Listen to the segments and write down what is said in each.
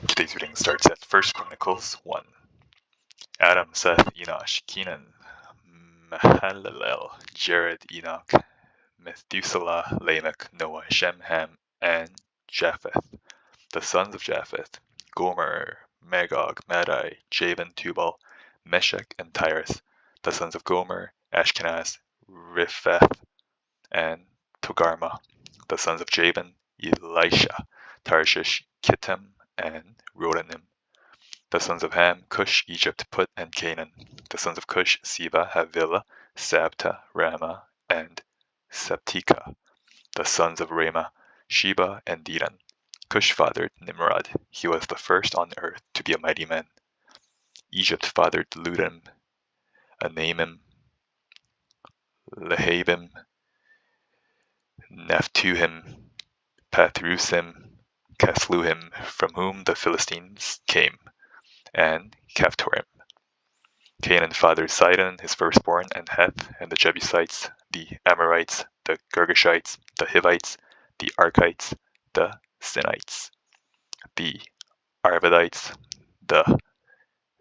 Today's reading starts at 1 Chronicles 1. Adam, Seth, Enosh, Kenan, Mahalalel, Jared, Enoch, Methuselah, Lamech, Noah, Shem, Ham, and Japheth. The sons of Japheth: Gomer, Magog, Madai, Javan, Tubal, Meshech, and Tyrus. The sons of Gomer: Ashkenaz, Riphath, and Togarmah. The sons of Javan: Elisha, Tarshish, Kittim, and Rodanim. The sons of Ham: Cush, Egypt, Put, and Canaan. The sons of Cush: Seba, Havilah, Sabta, Ramah, and Sabteka. The sons of Ramah: Sheba and Dedan. Cush fathered Nimrod. He was the first on earth to be a mighty man. Egypt fathered Ludim, Anamim, Lehabim, Naphtuhim, Pathrusim, Casluhim, from whom the Philistines came, and Caphtorim. Canaan fathered Sidon, his firstborn, and Heth, and the Jebusites, the Amorites, the Girgashites, the Hivites, the Arkites, the Sinites, the Arvadites, the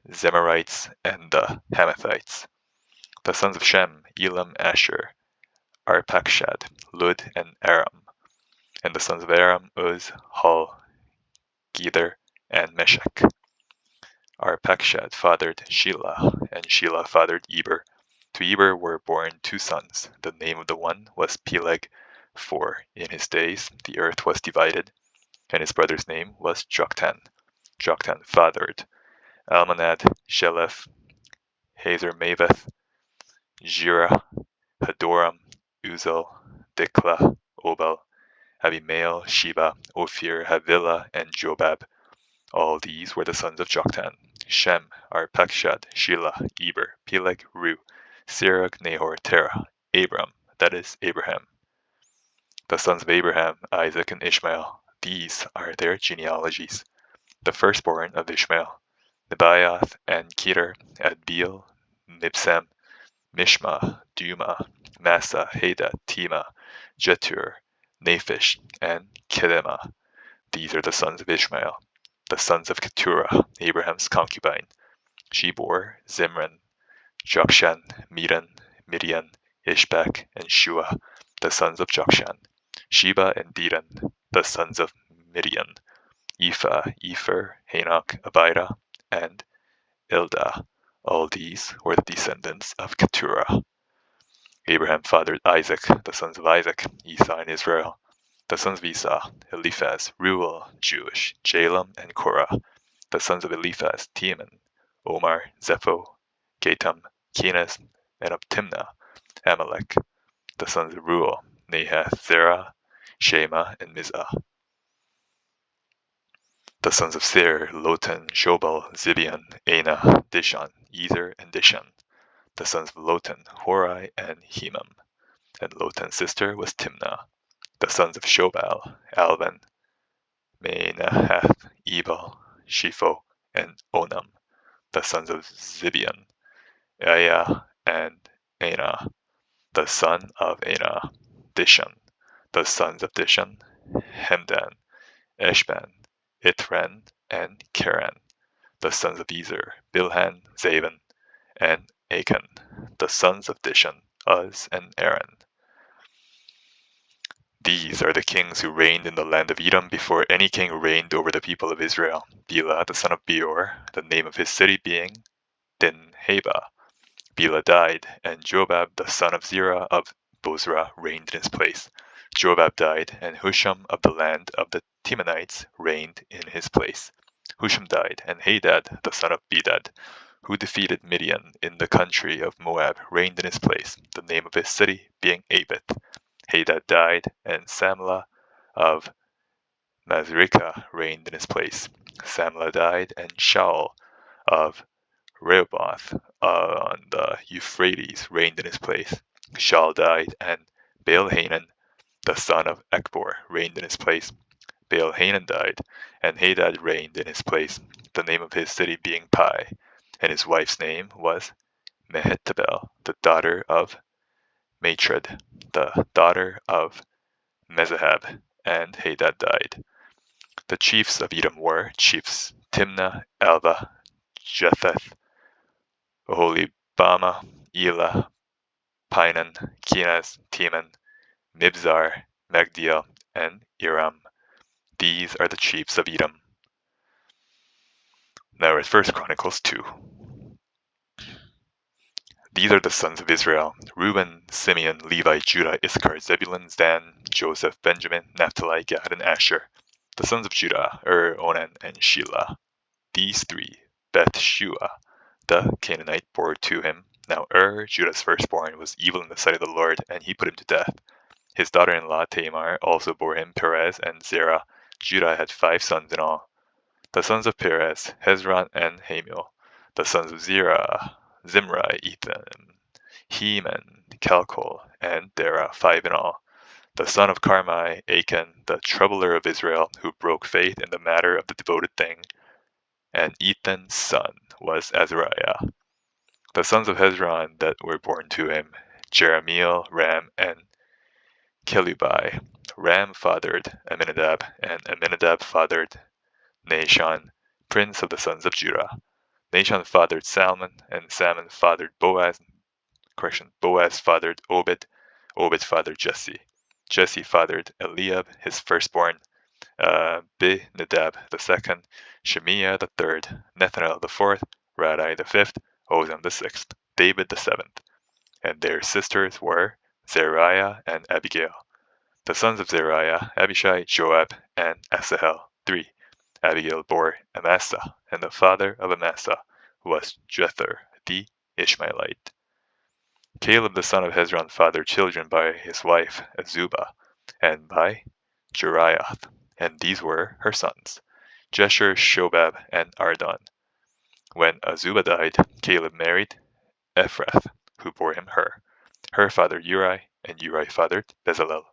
Zemarites, and the Hamathites. The sons of Shem: Elam, Asher, Arpachshad, Lud, and Aram. And the sons of Aram: Uz, Hul, Gether, and Meshech. Arpachshad fathered Shelah, and Shelah fathered Eber. To Eber were born two sons. The name of the one was Peleg, for in his days the earth was divided, and his brother's name was Joktan. Joktan fathered Almonad, Sheleph, Hazarmaveth, Jirah, Hadoram, Uzal, Diklah, Obal, Abimael, Sheba, Ophir, Havilah, and Jobab. All these were the sons of Joktan: Shem, Arpachshad, Shelah, Eber, Peleg, Ru, Serach, Nahor, Terah, Abram, that is, Abraham. The sons of Abraham: Isaac and Ishmael. These are their genealogies. The firstborn of Ishmael: Nebaioth and Kedar, Adbeel, Mibsam, Mishma, Duma, Massa, Hadad, Tema, Jetur, Naphish, and Kedemah. These are the sons of Ishmael. The sons of Keturah, Abraham's concubine. She bore Zimran, Jokshan, Medan, Midian, Ishbak, and Shua, the sons of Jokshan. Sheba and Dedan, the sons of Midian. Ephah, Epher, Hanok, Abida, and Ildah. All these were the descendants of Keturah. Abraham fathered Isaac. The sons of Isaac: Esau and Israel. The sons of Esau: Eliphaz, Reuel, Jewish, Jalem, and Korah. The sons of Eliphaz: Teman, Omar, Zepho, Gatam, Kenaz, and of Timnah, Amalek. The sons of Reuel: Nahath, Zerah, Shema, and Mizah. The sons of Seir: Lotan, Shobal, Zibeon, Anah, Dishon, Ezer, and Dishon. The sons of Lotan: Horai and Hemam. And Lotan's sister was Timnah. The sons of Shobal: Alvan, Manahath, Ebal, Shepho, and Onam. The sons of Zibeon: Aiah and Anah. The son of Anah: Dishon. The sons of Dishon: Hemdan, Eshban, Ithran, and Keran. The sons of Ezer: Bilhan, Zavan, and Achan. The sons of Dishon: Uz and Aaron. These are the kings who reigned in the land of Edom before any king reigned over the people of Israel. Bela, the son of Beor, the name of his city being Dinhaba. Bela died, and Jobab, the son of Zerah of Bozrah, reigned in his place. Jobab died, and Husham of the land of the Temanites reigned in his place. Husham died, and Hadad, the son of Bedad, who defeated Midian in the country of Moab, reigned in his place, the name of his city being Avith. Hadad died, and Samlah of Masrekah reigned in his place. Samlah died, and Shaul of Rehoboth on the Euphrates reigned in his place. Shaul died, and Baal-Hanan, the son of Achbor, reigned in his place. Baal-Hanan died, and Hadad reigned in his place, the name of his city being Pai, and his wife's name was Mehetabel, the daughter of Matred, the daughter of Mezahab, and Hadad died. The chiefs of Edom were chiefs Timnah, Alva, Jetheth, Oholibamah, Elah, Pinan, Kenaz, Teman, Mibzar, Magdiel, and Iram. These are the chiefs of Edom. Now at 1 Chronicles 2. These are the sons of Israel: Reuben, Simeon, Levi, Judah, Issachar, Zebulun, Dan, Joseph, Benjamin, Naphtali, Gad, and Asher. The sons of Judah: Onan, and Shelah. These three Beth-shua, the Canaanite, bore to him. Now Judah's firstborn, was evil in the sight of the Lord, and he put him to death. His daughter-in-law Tamar also bore him Perez and Zerah. Judah had 5 sons in all. The sons of Perez: Hezron and Hamul. The sons of Zerah: Zimri, Ethan, Heman, Calcol, and Dara, 5 in all. The son of Carmi: Achan, the troubler of Israel, who broke faith in the matter of the devoted thing. And Ethan's son was Azariah. The sons of Hezron that were born to him: Jeremiel, Ram, and Kelubai. Ram fathered Aminadab, and Aminadab fathered Nahshon, prince of the sons of Judah. Nahshon fathered Salmon, and Salmon fathered Boaz. Boaz fathered Obed. Obed fathered Jesse. Jesse fathered Eliab, his firstborn, Nadab the second, Shemiah the third, Nethanel the fourth, Radai the fifth, Ozem the sixth, David the seventh. And their sisters were Zeruiah and Abigail. The sons of Zeruiah: Abishai, Joab, and Asahel, 3. Abigail bore Amasa, and the father of Amasa was Jether the Ishmaelite. Caleb the son of Hezron fathered children by his wife Azubah, and by Jeriath, and these were her sons: Jesher, Shobab, and Ardon. When Azubah died, Caleb married Ephrath, who bore him Hur. Hur fathered Uri, and Uri fathered Bezalel.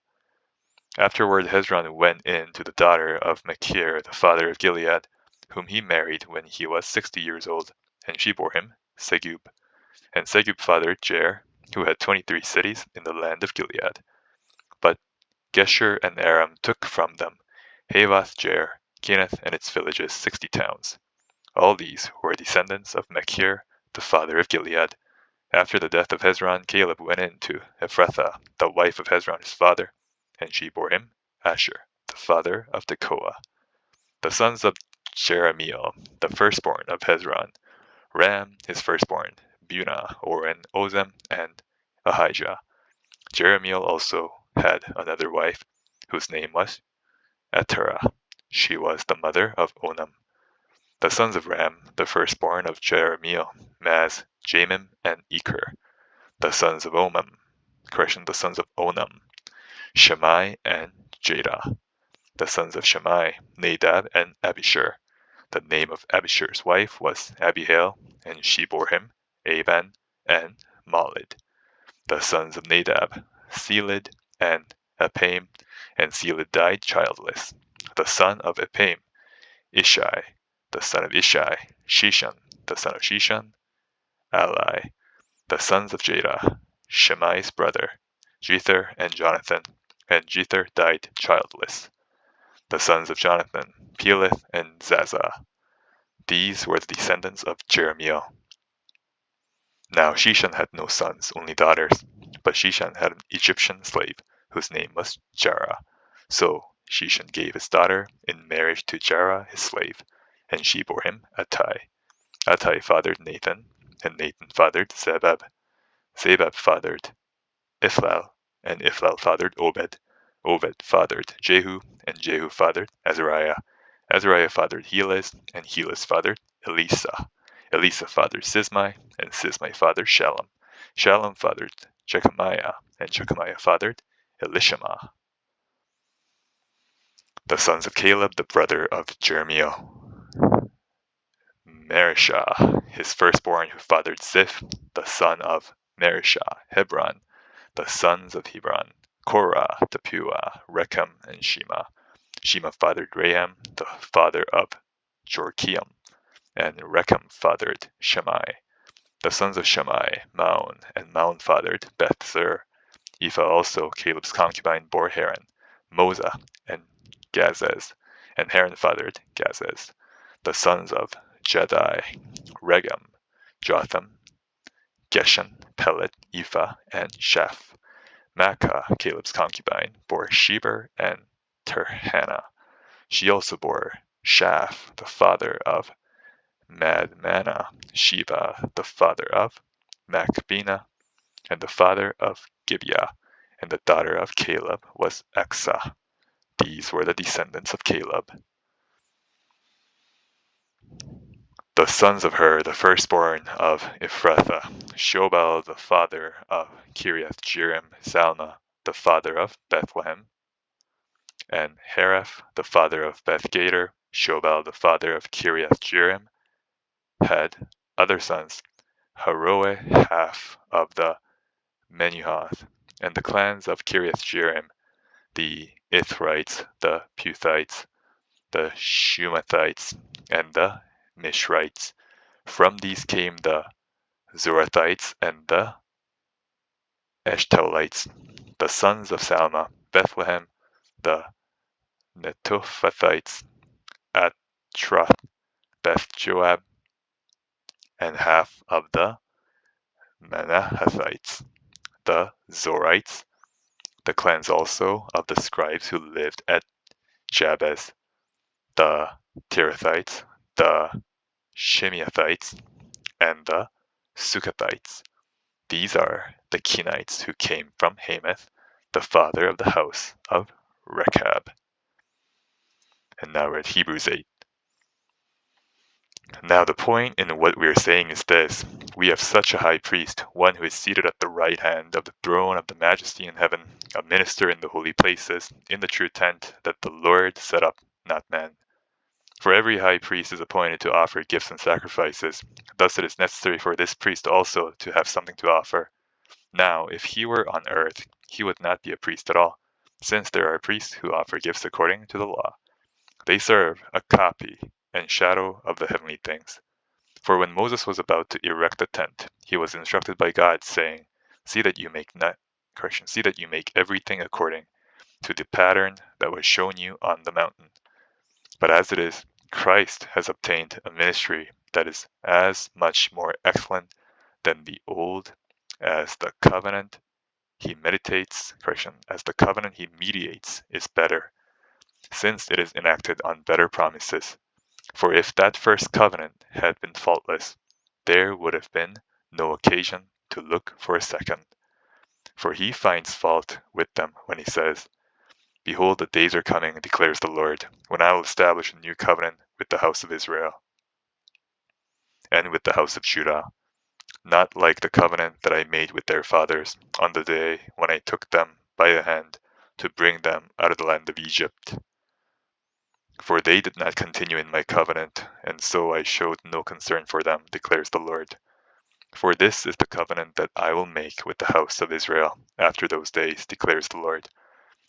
Afterward Hezron went in to the daughter of Machir, the father of Gilead, whom he married when he was 60 years old, and she bore him Segub. And Segub fathered Jair, who had 23 cities in the land of Gilead. But Geshur and Aram took from them Havoth, Jair, Kenath, and its villages, 60 towns. All these were descendants of Machir, the father of Gilead. After the death of Hezron, Caleb went in to Ephrathah, the wife of Hezron his father, and she bore him Asher, the father of Tekoa. The sons of Jeremiel, the firstborn of Hezron: Ram, his firstborn, Bunah, Oren, Ozem, and Ahijah. Jeremiel also had another wife, whose name was Aterah. She was the mother of Onam. The sons of Ram, the firstborn of Jeremiel: Maz, Jamim, and Eker. The sons of Onam: Shammai and Jadah. The sons of Shammai: Nadab and Abishur. The name of Abishur's wife was Abihail, and she bore him Aban and Molid. The sons of Nadab: Seled and Apaim, and Seled died childless. The son of Apaim: Ishai. The son of Ishai: Shishan. The son of Shishan: Ali. The sons of Jadah: Shammai's brother, Jether and Jonathan, and Jether died childless. The sons of Jonathan: Peleth and Zaza. These were the descendants of Jeremiel. Now Shishan had no sons, only daughters, but Shishan had an Egyptian slave, whose name was Jarah. So Shishan gave his daughter in marriage to Jarah his slave, and she bore him Attai. Attai fathered Nathan, and Nathan fathered Zabab. Zabab fathered Ithlal, and Ithlal fathered Obed. Obed fathered Jehu, and Jehu fathered Azariah. Azariah fathered Helez, and Helez fathered Elisa. Elisa fathered Sismai, and Sismai fathered Shalom. Shalom fathered Jechamiah, and Jechamiah fathered Elishama. The sons of Caleb, the brother of Jeremiel: Marishah, his firstborn, who fathered Ziph, the son of Marishah. Hebron. The sons of Hebron: Korah, Tapua, Rechem, and Shema. Shema fathered Raham, the father of Jorkiam, and Rechem fathered Shammai. The sons of Shammai: Maon, and Maon fathered Beth-zur. Ephah also, Caleb's concubine, bore Haran, Moza, and Gazez. And Haran fathered Gazez. The sons of Jedi, Regem, Jotham, Geshem, Pelet, Ephah, and Shaph. Maacah, Caleb's concubine, bore Sheber and Tirhana. She also bore Shaph, the father of Madmannah, Sheba, the father of Macbena, and the father of Gibeah, and the daughter of Caleb was Exah. These were the descendants of Caleb. The sons of Hur, the firstborn of Ephrathah, Shobal, the father of Kiriath Jearim, Salma, the father of Bethlehem, and Haraph, the father of Beth-Gader, Shobal, the father of Kiriath Jearim, had other sons, Haroeh, half of the Menuhoth, and the clans of Kiriath Jearim, the Ithrites, the Puthites, the Shumathites, and the Mishrites. From these came the Zorathites and the Eshtaulites. The sons of Salma, Bethlehem, the Netophathites, Atroth, Beth-Joab, and half of the Manahathites, the Zorites, the clans also of the scribes who lived at Jabez, the Tirathites, the Shimeathites, and the Sukathites. These are the Kenites who came from Hamath, the father of the house of Rechab. And now we're at Hebrews 8. Now the point in what we are saying is this: we have such a high priest, one who is seated at the right hand of the throne of the majesty in heaven, a minister in the holy places, in the true tent that the Lord set up, not man. For every high priest is appointed to offer gifts and sacrifices. Thus it is necessary for this priest also to have something to offer. Now, if he were on earth, he would not be a priest at all, since there are priests who offer gifts according to the law. They serve a copy and shadow of the heavenly things. For when Moses was about to erect the tent, he was instructed by God, saying, See that you make everything according to the pattern that was shown you on the mountain. But as it is, Christ has obtained a ministry that is as much more excellent than the old, as the covenant he mediates is better, since it is enacted on better promises. For if that first covenant had been faultless, there would have been no occasion to look for a second. For he finds fault with them when he says, Behold, the days are coming, declares the Lord, when I will establish a new covenant with the house of Israel and with the house of Judah, not like the covenant that I made with their fathers on the day when I took them by the hand to bring them out of the land of Egypt. For they did not continue in my covenant, and so I showed no concern for them, declares the Lord. For this is the covenant that I will make with the house of Israel after those days, declares the Lord.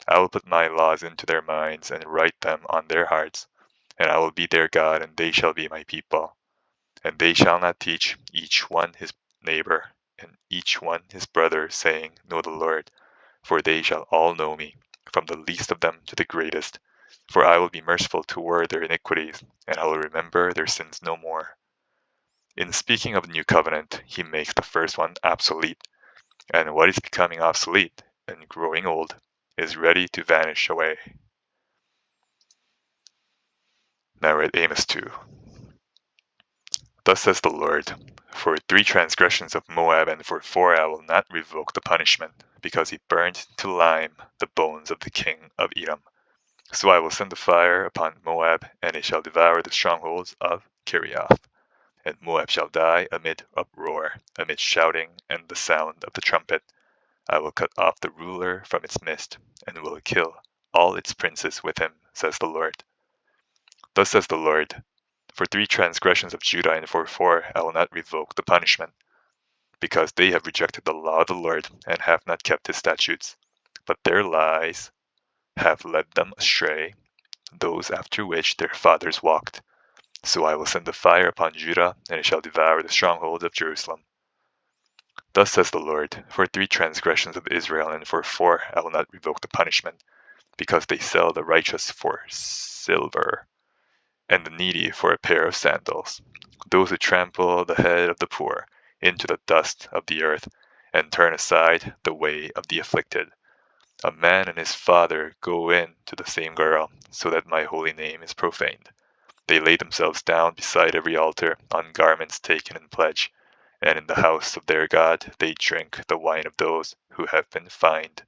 I will put my laws into their minds and write them on their hearts, and I will be their God, and they shall be my people. And they shall not teach each one his neighbor, and each one his brother, saying, Know the Lord, for they shall all know me, from the least of them to the greatest. For I will be merciful toward their iniquities, and I will remember their sins no more. In speaking of the new covenant, he makes the first one obsolete, and what is becoming obsolete and growing old is ready to vanish away. Now we're at Amos 2. Thus says the Lord, For 3 transgressions of Moab and for 4 I will not revoke the punishment, because he burned to lime the bones of the king of Edom. So I will send a fire upon Moab, and it shall devour the strongholds of Kiriath. And Moab shall die amid uproar, amid shouting and the sound of the trumpet. I will cut off the ruler from its midst, and will kill all its princes with him, says the Lord. Thus says the Lord, For 3 transgressions of Judah and for 4 I will not revoke the punishment, because they have rejected the law of the Lord and have not kept his statutes, but their lies have led them astray, those after which their fathers walked. So I will send a fire upon Judah, and it shall devour the strongholds of Jerusalem. Thus says the Lord, For 3 transgressions of Israel and for 4 I will not revoke the punishment, because they sell the righteous for silver, and the needy for a pair of sandals. Those who trample the head of the poor into the dust of the earth, and turn aside the way of the afflicted. A man and his father go in to the same girl, so that my holy name is profaned. They lay themselves down beside every altar, on garments taken in pledge, and in the house of their God they drink the wine of those who have been fined.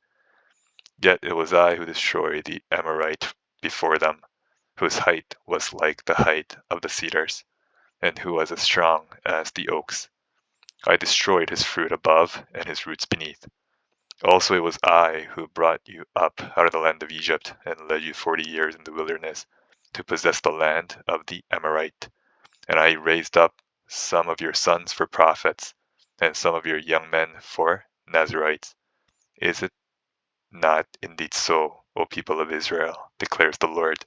Yet it was I who destroyed the Amorite before them, whose height was like the height of the cedars, and who was as strong as the oaks. I destroyed his fruit above and his roots beneath. Also it was I who brought you up out of the land of Egypt and led you 40 years in the wilderness to possess the land of the Amorite. And I raised up some of your sons for prophets, and some of your young men for Nazirites. Is it not indeed so, O people of Israel, declares the Lord?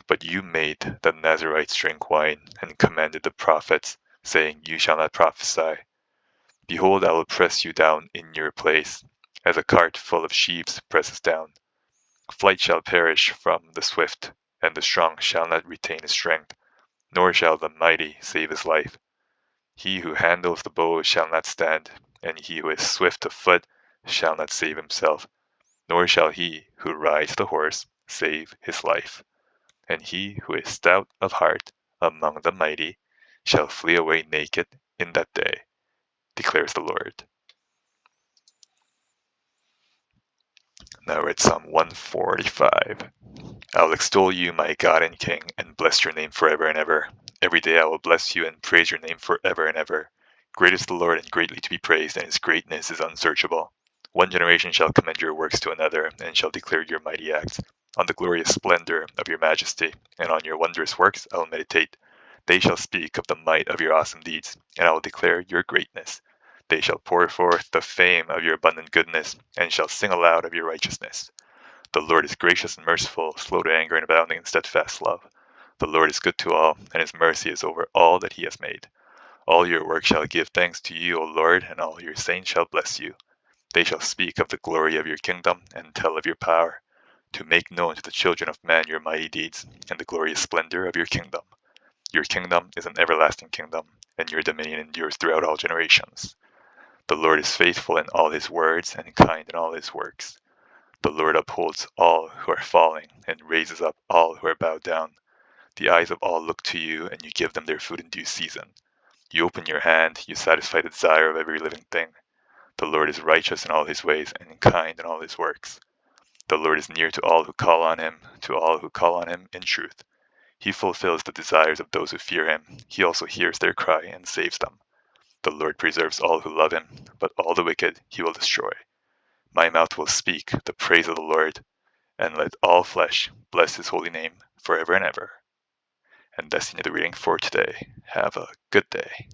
But you made the Nazirites drink wine, and commanded the prophets, saying, You shall not prophesy. Behold, I will press you down in your place, as a cart full of sheaves presses down. Flight shall perish from the swift, and the strong shall not retain his strength, nor shall the mighty save his life. He who handles the bow shall not stand, and he who is swift of foot shall not save himself, nor shall he who rides the horse save his life. And he who is stout of heart among the mighty shall flee away naked in that day, declares the Lord. Now we're at Psalm 145. I will extol you, my God and King, and bless your name forever and ever. Every day I will bless you and praise your name forever and ever. Great is the Lord and greatly to be praised, and his greatness is unsearchable. One generation shall commend your works to another, and shall declare your mighty acts. On the glorious splendor of your majesty, and on your wondrous works I will meditate. They shall speak of the might of your awesome deeds, and I will declare your greatness. They shall pour forth the fame of your abundant goodness, and shall sing aloud of your righteousness. The Lord is gracious and merciful, slow to anger and abounding in steadfast love. The Lord is good to all, and his mercy is over all that he has made. All your work shall give thanks to you, O Lord, and all your saints shall bless you. They shall speak of the glory of your kingdom, and tell of your power, to make known to the children of man your mighty deeds, and the glorious splendor of your kingdom. Your kingdom is an everlasting kingdom, and your dominion endures throughout all generations. The Lord is faithful in all his words, and kind in all his works. The Lord upholds all who are falling, and raises up all who are bowed down. The eyes of all look to you, and you give them their food in due season. You open your hand, you satisfy the desire of every living thing. The Lord is righteous in all his ways, and kind in all his works. The Lord is near to all who call on him, to all who call on him in truth. He fulfills the desires of those who fear him. He also hears their cry and saves them. The Lord preserves all who love him, but all the wicked he will destroy. My mouth will speak the praise of the Lord, and let all flesh bless his holy name forever and ever. And that's the end of the reading for today. Have a good day.